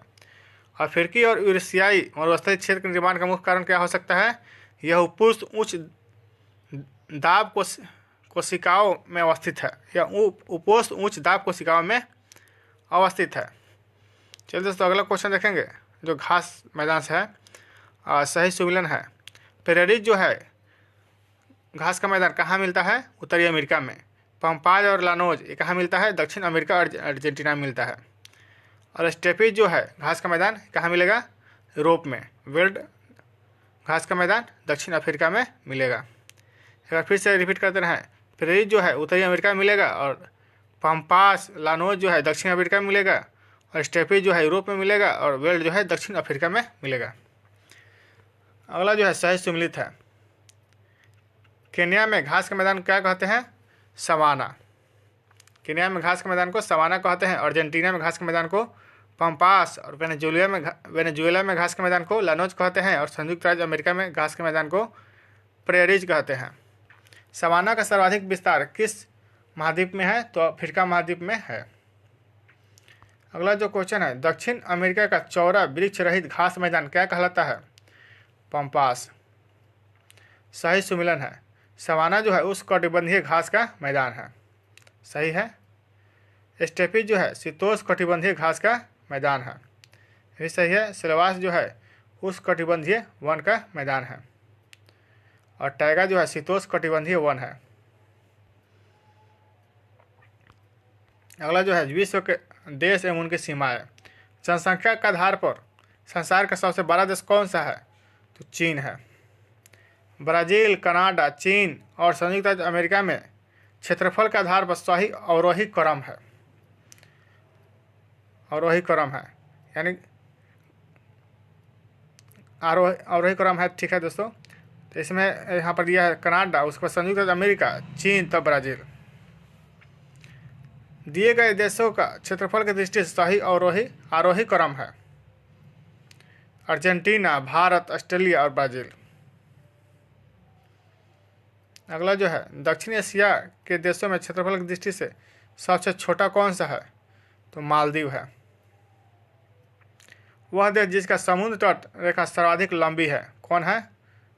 अफ्रीकी और यूरेशियाई मरुस्थलीय क्षेत्र के निर्माण का मुख्य कारण क्या हो सकता है? यह उपोष्ण उच्च दाब कोशिकाओं में अवस्थित है। यह उपोष्ण उच्च दाब कोशिकाओं में अवस्थित है। चलिए दोस्तों, अगला क्वेश्चन देखेंगे जो घास मैदान से है। सही सुमिलन है। प्रेरित जो है घास का मैदान कहाँ मिलता है? उत्तरी अमेरिका में। पंपाज और लानोज ये कहाँ मिलता है? दक्षिण अमेरिका और अर्जेंटीना में मिलता है। और स्टेपीज जो है घास का मैदान कहाँ मिलेगा? यूरोप में। वेल्ड घास का मैदान दक्षिण अफ्रीका में मिलेगा। एक बार फिर से रिपीट करते रहें। प्रेरित जो है उत्तरी अमेरिका में मिलेगा और पंपास लानोज जो है दक्षिण अमेरिका में मिलेगा और स्टेपीज जो है यूरोप में मिलेगा और वेल्ड जो है दक्षिण अफ्रीका में मिलेगा। अगला जो है सही सुमिलित है। केन्या में घास के मैदान क्या कहते हैं? सवाना। केन्या में घास के मैदान को सवाना कहते हैं। अर्जेंटीना में घास के मैदान को पंपास और वेनेजुएला में घास के मैदान को लानोज कहते हैं और संयुक्त राज्य अमेरिका में घास के मैदान को प्रेरिज कहते हैं। सवाना का सर्वाधिक विस्तार किस महाद्वीप में है? तो अफ्रीका महाद्वीप में है। अगला जो क्वेश्चन है, दक्षिण अमेरिका का चौड़ा वृक्ष रहित घास मैदान क्या कहलाता है? पंपास। सही सुमिलन है। सवाना जो है उस कटिबंधीय घास का मैदान है। सही है। स्टेपी जो है शीतोष्ण कटिबंधीय घास का मैदान है। ये सही है। सिलवास जो है उस कटिबंधीय वन का मैदान है और टैगा जो है शीतोष्ण कटिबंधीय वन है। अगला जो है विश्व के देश एवं उनकी सीमाएं। जनसंख्या के आधार पर संसार का सबसे बड़ा देश कौन सा है? तो चीन है। ब्राज़ील, कनाडा, चीन और संयुक्त राज्य अमेरिका में क्षेत्रफल के आधार पर सही अवरोही क्रम है। अवरोही क्रम है यानी अवरोही क्रम है, ठीक है दोस्तों। तो इसमें यहाँ पर दिया है कनाडा, उसके बाद संयुक्त राज्य अमेरिका, चीन, तब ब्राज़ील। दिए गए देशों का क्षेत्रफल की दृष्टि से सही आरोही क्रम है अर्जेंटीना, भारत, ऑस्ट्रेलिया और ब्राज़ील। अगला जो है दक्षिण एशिया के देशों में क्षेत्रफल की दृष्टि से सबसे छोटा कौन सा है? तो मालदीव है। वह देश जिसका समुद्र तट रेखा सर्वाधिक लंबी है कौन है?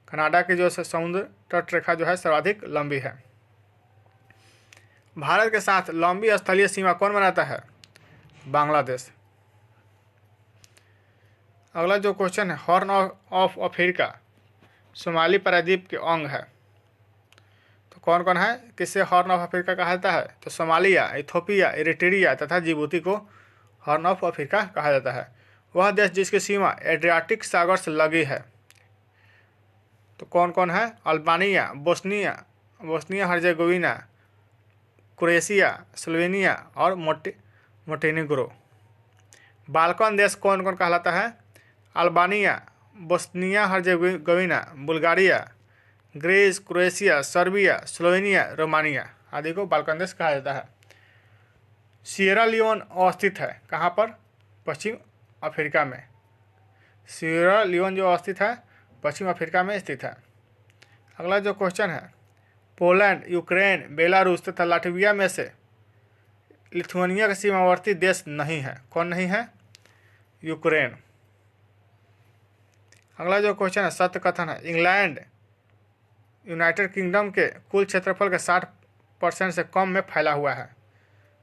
कनाडा की जो समुद्र तट रेखा जो है सर्वाधिक लंबी है। भारत के साथ लंबी स्थलीय सीमा कौन बनाता है? बांग्लादेश। अगला जो क्वेश्चन है हॉर्न ऑफ अफ्रीका सोमाली प्रायद्वीप के अंग है, तो कौन कौन है? किससे हॉर्न ऑफ अफ्रीका कहा जाता है? तो सोमालिया, इथोपिया, इरिट्रिया तथा जिबूती को हॉर्न ऑफ अफ्रीका कहा जाता है। वह देश जिसकी सीमा एड्रियाटिक सागर से लगी है, तो कौन कौन है? Albania, Bosnia Herzegovina, Croatia, Slovenia और मोटेनिग्रो। बाल्कन देश कौन कौन कहलाता है? Albania, Bosnia Herzegovina, Bulgaria, Greece, Croatia, Serbia, Slovenia, Romania आदि को बाल्कन देश कहा जाता है। सिएरा लियोन अवस्थित है कहाँ पर? पश्चिम अफ्रीका में। सिएरा लियोन जो अवस्थित है पश्चिम अफ्रीका में स्थित है। अगला जो क्वेश्चन है पोलैंड, यूक्रेन, बेलारूस तथा लाटविया में से लिथुआनिया का सीमावर्ती देश नहीं है, कौन नहीं है? यूक्रेन। अगला जो क्वेश्चन है सत्य कथन है इंग्लैंड यूनाइटेड किंगडम के कुल क्षेत्रफल के 60% से कम में फैला हुआ है,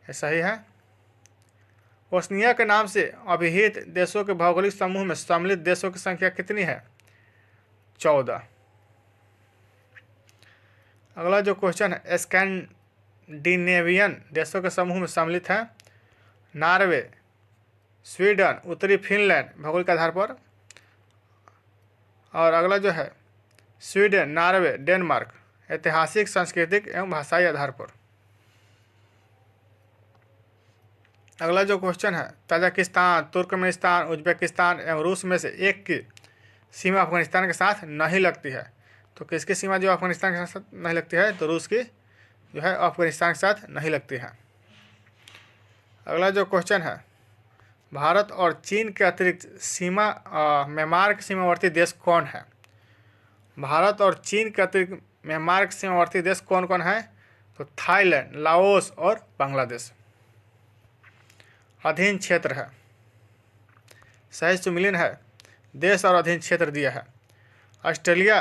ये सही है। ओशनिया के नाम से अभिहित देशों के भौगोलिक समूह में सम्मिलित देशों की संख्या कितनी है? 14। अगला जो क्वेश्चन है स्कैंडिनेवियन देशों के समूह में सम्मिलित है नॉर्वे, स्वीडन, उत्तरी फिनलैंड भौगोलिक आधार पर। और अगला जो है स्वीडन, नॉर्वे, डेनमार्क ऐतिहासिक, सांस्कृतिक एवं भाषाई आधार पर। अगला जो क्वेश्चन है ताजिकिस्तान, तुर्कमेनिस्तान, उज्बेकिस्तान एवं रूस में से एक की सीमा अफगानिस्तान के साथ नहीं लगती है, तो किसकी सीमा जो अफगानिस्तान के साथ नहीं लगती है? तो रूस की जो है अफगानिस्तान के साथ नहीं लगती है। अगला जो क्वेश्चन है भारत और चीन के अतिरिक्त म्यांमार के सीमावर्ती देश कौन है? भारत और चीन के अतिरिक्त म्यांमार के सीमावर्ती देश कौन कौन है? तो थाईलैंड, लाओस और बांग्लादेश। अधीन क्षेत्र है, सही सुमिलिन है, देश और अधीन क्षेत्र दिया है। ऑस्ट्रेलिया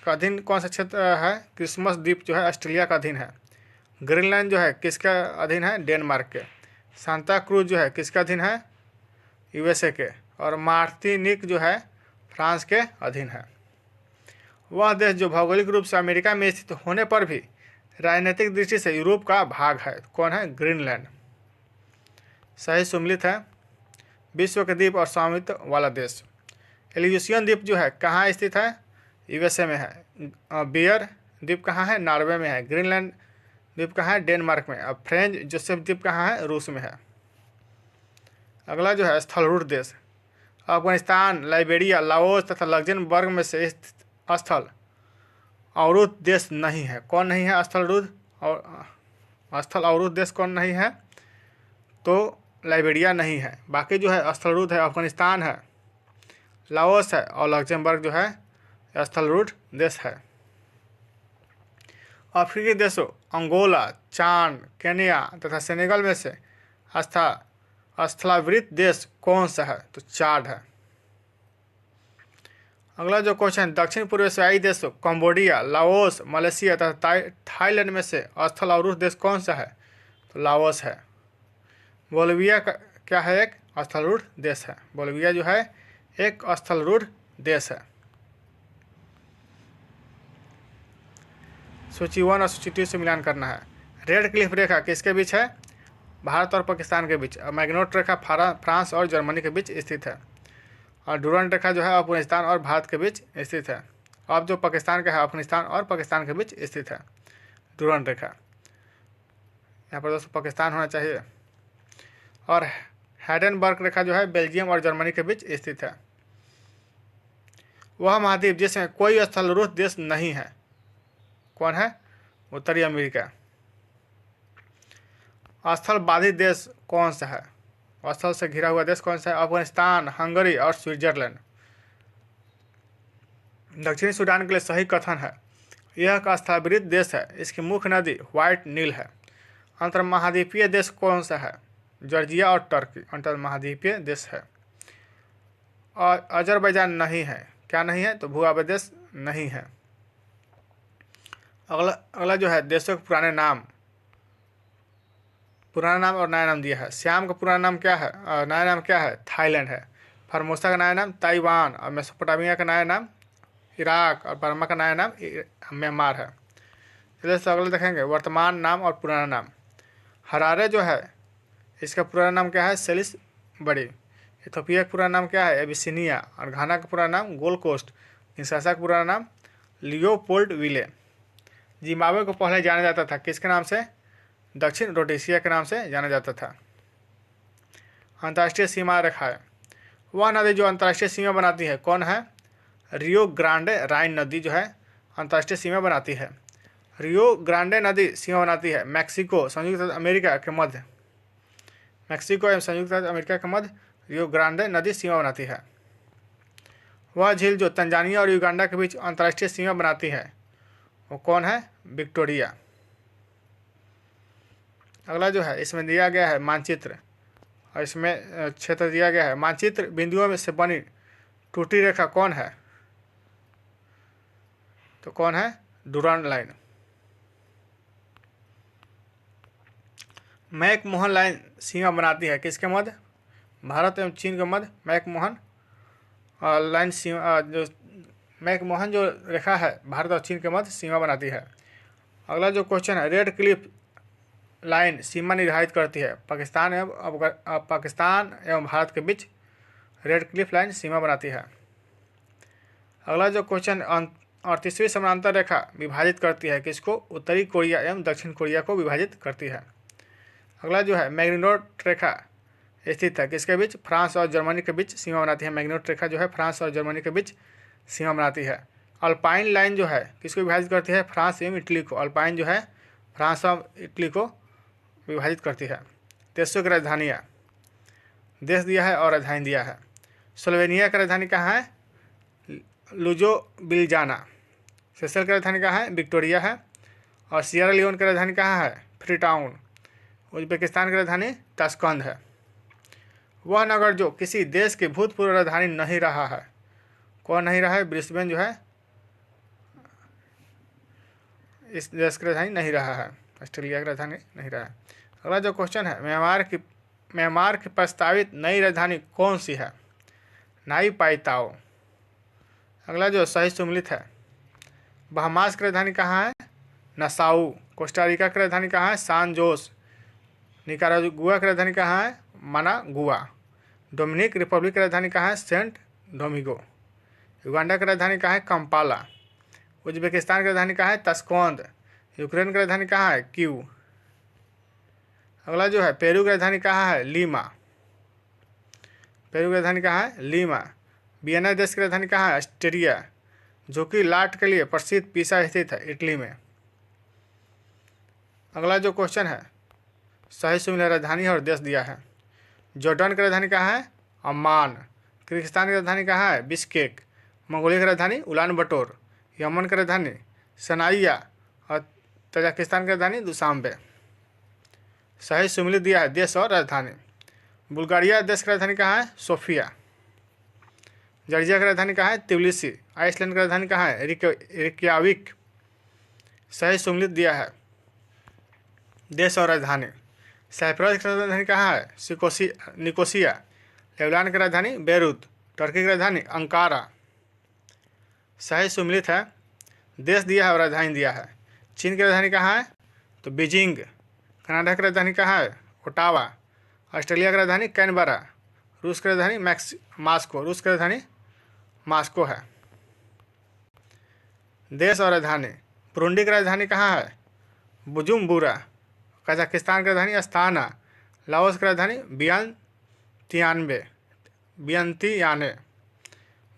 का अधीन कौन सा क्षेत्र है? क्रिसमस द्वीप जो है ऑस्ट्रेलिया का अधीन है। ग्रीनलैंड जो है किसका अधीन है? डेनमार्क के। सांता क्रूज जो है किसका अधीन है? यूएसए के। और मार्टिनिक जो है फ्रांस के अधीन है। वह देश जो भौगोलिक रूप से अमेरिका में स्थित होने पर भी राजनीतिक दृष्टि से यूरोप का भाग है, कौन है? ग्रीनलैंड। सही सुमिलित है, विश्व के द्वीप और स्वामित्व वाला देश। एलियूसियन द्वीप जो है कहाँ स्थित है? यूएसए में है। बियर द्वीप कहाँ है? नॉर्वे में है। ग्रीनलैंड द्वीप कहाँ है? डेनमार्क में। अब फ्रेंच जोसेफ द्वीप कहाँ है? रूस में है। अगला जो है स्थलरूढ़ देश अफगानिस्तान, लाइबेरिया, लाओस तथा लग्जमबर्ग में से स्थल अवरुद्ध देश नहीं है, कौन नहीं है? स्थल अवरुद्ध देश कौन नहीं है? तो लाइबेरिया नहीं है। बाकी जो है स्थलरूढ़ है अफगानिस्तान है, लाओस है और लग्जमबर्ग जो है स्थलरूढ़ देश है। अफ्रीकी देशों अंगोला, चाड, केन्या तथा सेनेगल में से स्थलावृत देश कौन सा है? तो चाड है। अगला जो क्वेश्चन दक्षिण पूर्व एशियाई देशों कंबोडिया, लाओस, मलेशिया तथा थाईलैंड में से स्थल अवरुद्ध देश कौन सा है? तो लाओस है। बोलिविया का क्या है? एक स्थलरूढ़ देश है। बोलिविया जो है एक स्थलरूढ़ देश है। सूची 1 और सूची 2 से मिलान करना है। रेड क्लिफ रेखा किसके बीच है? भारत और पाकिस्तान के बीच। मैग्नोट रेखा फ्रांस और जर्मनी के बीच स्थित है। और डुरांड रेखा जो है अफगानिस्तान और भारत के बीच स्थित है। अब जो पाकिस्तान का है अफगानिस्तान और पाकिस्तान के बीच स्थित है डुरांड रेखा। यहाँ पर दोस्तों पाकिस्तान होना चाहिए। और हैडेनबर्ग रेखा जो है बेल्जियम और जर्मनी के बीच स्थित है। वह महाद्वीप जिसमें कोई स्थलरूढ़ देश नहीं है कौन है? उत्तरी अमेरिका। स्थल बाधित देश कौन सा है? स्थल से घिरा हुआ देश कौन सा है? अफगानिस्तान, हंगरी और स्विट्जरलैंड। दक्षिणी सूडान के लिए सही कथन है यह एक स्थलविरहित देश है। इसकी मुख्य नदी व्हाइट नील है। अंतर्महाद्वीपीय देश कौन सा है? जॉर्जिया और टर्की अंतर्महाद्वीपीय देश है। और अजरबैजान नहीं है। क्या नहीं है? तो भूभाग देश नहीं है। अगला जो है देशों के पुराना नाम और नया नाम दिया है। श्याम का पुराना नाम क्या है? नया नाम क्या है? थाईलैंड है। फॉर्मोसा का नया नाम ताइवान और मेसोपोटामिया का नया नाम इराक और बर्मा का नया नाम म्यांमार है। जैसे अगले देखेंगे वर्तमान नाम और पुराना नाम। हरारे जो है इसका पुराना नाम क्या है? सेलिस बड़ी। इथोपिया का पुराना नाम क्या है? एबिसिनिया। और घाना का पुराना नाम गोल्ड कोस्ट। किंशासा का पुराना नाम लियोपोल्ड विले। जिम्बाब्वे को पहले जाना जाता था किसके नाम से? दक्षिण रोडेशिया के नाम से जाना जाता था। अंतर्राष्ट्रीय सीमा रेखाएं। वह नदी जो अंतर्राष्ट्रीय सीमा बनाती है कौन है? रियो ग्रांडे राइन नदी जो है अंतर्राष्ट्रीय सीमा बनाती है। रियो ग्रांडे नदी सीमा बनाती है मैक्सिको संयुक्त अमेरिका के मध्य। मैक्सिको एवं संयुक्त अमेरिका के मध्य रियो ग्रांडे नदी सीमा बनाती है। वह झील जो तंजानिया और युगांडा के बीच अंतर्राष्ट्रीय सीमा बनाती है वो कौन है? विक्टोरिया। अगला जो है इसमें दिया गया है मानचित्र और इसमें क्षेत्र दिया गया है। मानचित्र बिंदुओं में से बनी टूटी रेखा कौन है? तो कौन है? Durand line. मैकमोहन लाइन सीमा बनाती है किसके मध्य? भारत एवं चीन के मध्य मैकमोहन लाइन सीमा जो मैकमोहन जो रेखा है भारत और चीन के मध्य सीमा बनाती है। अगला जो क्वेश्चन है रेड क्लिफ लाइन सीमा निर्धारित करती है। पाकिस्तान एवं भारत के बीच रेड क्लिफ लाइन सीमा बनाती है। अगला जो क्वेश्चन 38वीं समानांतर रेखा विभाजित करती है किसको? उत्तरी कोरिया एवं दक्षिण कोरिया को विभाजित करती है। अगला जो है मैग्नीनोट रेखा स्थित है किसके बीच? फ्रांस और जर्मनी के बीच सीमा बनाती है। मैग्नीनोट रेखा जो है फ्रांस और जर्मनी के बीच सीमा बनाती है। अल्पाइन लाइन जो है किसको विभाजित करती है? फ्रांस एवं इटली को। अल्पाइन जो है फ्रांस और इटली को विभाजित करती है। देशों की राजधानियाँ देश दिया है और राजधानी दिया है। स्लोवेनिया की राजधानी कहाँ है? लुजोविल्जाना। सेशल की राजधानी कहाँ है? विक्टोरिया है। और सियरा लियोन की राजधानी कहाँ है? फ्रीटाउन। उज्बेकिस्तान की राजधानी ताशकंद है। वह नगर जो किसी देश की भूतपूर्व राजधानी नहीं रहा है कौन नहीं रहा है? ब्रिस्बेन जो है इस देश की राजधानी नहीं रहा है। ऑस्ट्रेलिया की राजधानी नहीं रहा है। अगला जो क्वेश्चन है म्यांमार की प्रस्तावित नई राजधानी कौन सी है? नाई पाई ताओ। अगला जो सही सुमिलित है बहामास की राजधानी कहाँ है? नसाउ। कोस्टारिका की राजधानी कहाँ है? सान जोस। निकारागुआ की राजधानी कहाँ है? मनागुआ। डोमिनिक रिपब्लिक की राजधानी कहाँ है? Saint Domingo. युगांडा की राजधानी कहाँ है? कंपाला। उज्बेकिस्तान की राजधानी कहाँ है? तस्कोंद। यूक्रेन की राजधानी कहाँ है? कीव। अगला जो है पेरू की राजधानी कहाँ है? लीमा। पेरू की राजधानी कहाँ है? लीमा। वियना देश की राजधानी कहाँ है? ऑस्ट्रिया। जो कि लाट के लिए प्रसिद्ध पीसा स्थित है इटली में। अगला जो क्वेश्चन है सही सुमिलित राजधानी और देश दिया है। जॉर्डन की राजधानी कहाँ है? अम्मान। किर्गिस्तान की राजधानी कहाँ है? बिश्केक। मंगोलिया की राजधानी उलान बटोर। यमन की राजधानी सनाइया और तजाकिस्तान की राजधानी दुशांबे। सही सुमिलित दिया है देश और राजधानी। बुल्गारिया देश की राजधानी कहाँ है? सोफिया। जॉर्जिया की राजधानी कहाँ है? त्बिलिसी। आइसलैंड की राजधानी कहाँ है? रिक्याविक। सही सुमिलित दिया है देश और राजधानी। साइप्रस की राजधानी कहाँ है? निकोसिया। लेबनान की राजधानी बेरूत। टर्की की राजधानी अंकारा। सही सुमिलित है देश दिया है और राजधानी दिया है। चीन की राजधानी कहाँ है? तो बीजिंग। कनाडा की राजधानी कहाँ है? ओटावा। ऑस्ट्रेलिया की राजधानी कैनबरा। रूस की राजधानी मास्को, रूस की राजधानी मास्को है। देश और राजधानी, बुरुंडी की राजधानी कहाँ है? बुजुम्बुरा। कजाकिस्तान की राजधानी अस्ताना। लाओस की राजधानी वियंतियाने।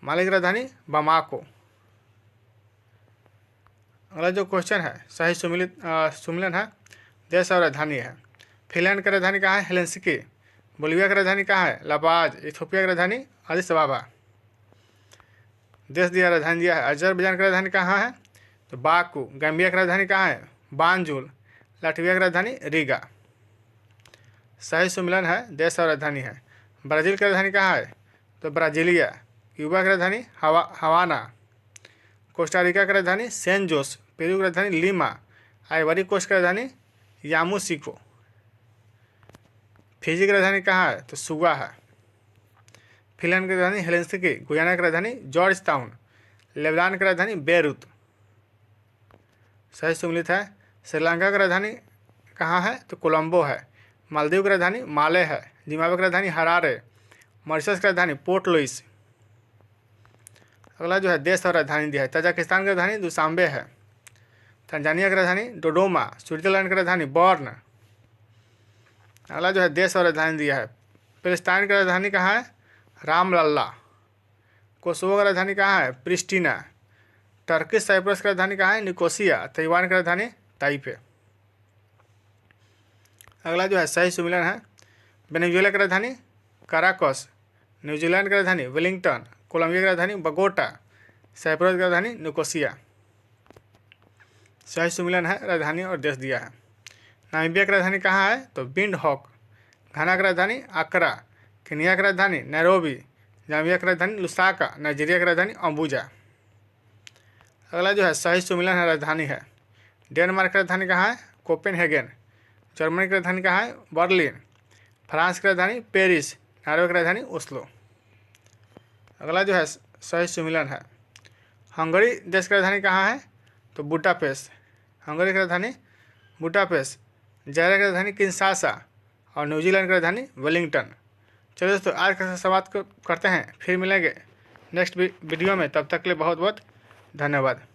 माली की राजधानी बमाको। अगला जो क्वेश्चन है सही सुमिलन है, देश और राजधानी है। फिनलैंड की राजधानी कहाँ है? हेलेंसिकी। बोलिविया की राजधानी कहाँ है? लापाज। इथियोपिया की राजधानी अदिस अबाबा। देश दिया, राजधानी दिया है। अजरबैजान की राजधानी कहाँ है? तो बाकू। गैम्बिया की राजधानी कहाँ है? बानजुल। लाटविया की राजधानी रीगा। सही सुमिलन है, देश और राजधानी है। ब्राज़ील की राजधानी कहाँ है? तो ब्राजीलिया। क्यूबा की राजधानी हवाना। कोस्टारिका की राजधानी सैन जोस। पेरू की राजधानी लीमा। आइवरी कोस्ट की राजधानी यामूसिको। फिजी की राजधानी कहाँ है? तो सुगा है। फिनलैंड की राजधानी हेलेंसिकी। गुयाना की राजधानी जॉर्ज टाउन। लेबनान की राजधानी बेरूत। सही सुमिलित है। श्रीलंका की राजधानी कहाँ है? तो कोलंबो है। मालदीव की राजधानी माले है। जिम्बाब्वे की राजधानी हरारे। मॉरिशस की राजधानी पोर्ट लुइस। अगला जो है देश और राजधानी दिया है। तजाकिस्तान की राजधानी दुशांबे है। तंजानिया की राजधानी डोडोमा। स्विट्जरलैंड की राजधानी बर्न। अगला जो है देश और राजधानी दिया है। पैलेस्टाइन की राजधानी कहाँ है? रामलल्ला। कोसोवो की राजधानी कहाँ है? प्रिस्टिना। टर्किश साइप्रस की राजधानी कहाँ है? निकोसिया। ताइवान की राजधानी ताइपे। अगला जो है सही सुमिलन है। वेनेजुएला की राजधानी काराकस। न्यूजीलैंड की राजधानी वेलिंगटन। कोलंबिया की राजधानी बगोटा। साइप्रस की राजधानी निकोसिया। सही सुमिलन है, राजधानी और देश दिया है। नामीबिया की राजधानी कहाँ है? तो विंडहॉक। घाना की राजधानी अक्रा। केन्या की राजधानी नैरोबी। जाम्बिया की राजधानी लुसाका। नाइजीरिया की राजधानी अम्बुजा। अगला जो है सही सुमिलन है, राजधानी है। डेनमार्क की राजधानी कहाँ है? कोपेनहेगन। जर्मनी की राजधानी कहाँ है? बर्लिन। फ्रांस की राजधानी पेरिस। नॉर्वे की राजधानी ओस्लो। अगला जो है सही सुमिलन है। हंगरी देश की राजधानी कहाँ है? तो बुडापेस्ट। हंगरी की राजधानी बुडापेस्ट। जायरा की राजधानी किंशासा और न्यूजीलैंड की राजधानी वेलिंगटन। चलिए दोस्तों, आज का समाप्त करते हैं, फिर मिलेंगे नेक्स्ट वीडियो में। तब तक के लिए बहुत बहुत धन्यवाद।